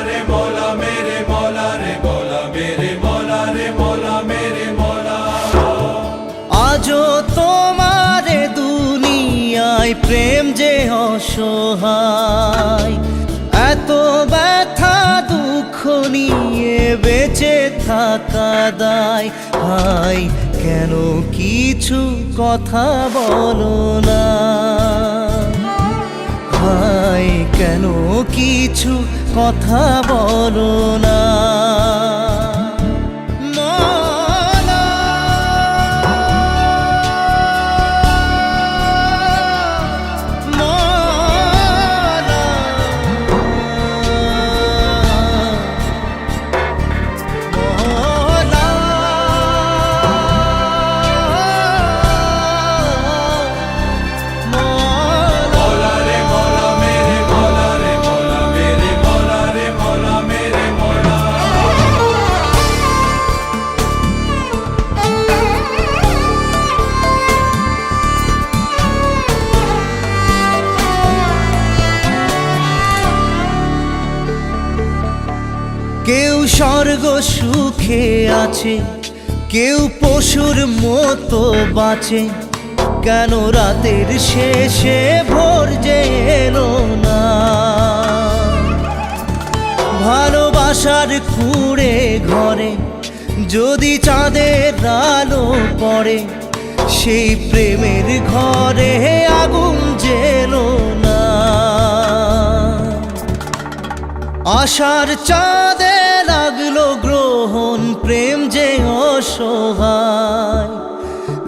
রে মৌলা মেরে মৌলা রে মৌলা মেরে মৌলা রে মৌলা মেরে মৌলা। আজও তোমারে দুনিয়ায় প্রেম যে অসহায়, এত ব্যথা দুঃখ নিয়ে বেঁচে থাকা দায়। ভাই কেন কিছু কথা বলো না, ভাই কেন কিছু কথা বলো না। কেউ স্বর্গ সুখে আছে, কেউ পশুর মতো বাঁচে। কেন রাতের শেষে ভোর যে এলো না? ভালোবাসার কুঁড়ে ঘরে যদি চাঁদের আলো পড়ে, সেই প্রেমের ঘরে আগুন জ্বেলো না। আশার চাঁদে লাগলো গ্রহণ, প্রেম যে অসহায়।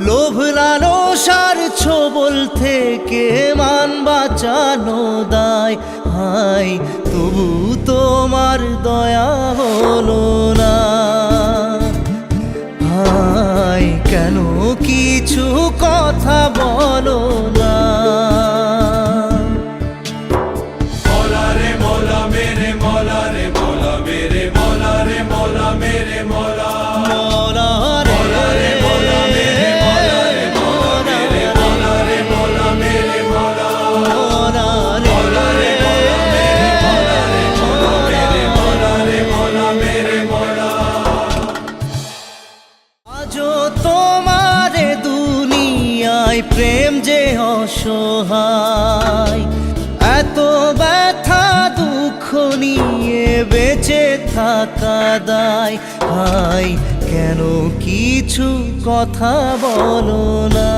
লোভ লালসার ছোবল থেকে মান বাঁচানো দায়। হায় তবু তোমার দয়া হলো না। হায় কেন কিছু কথা বলো না। তোমারে দুনিয়ায় প্রেম যে অসহায়, এত ব্যথা দুঃখ নিয়ে বেঁচে থাকা দায়। হায় কেন কিছু কথা বলো না।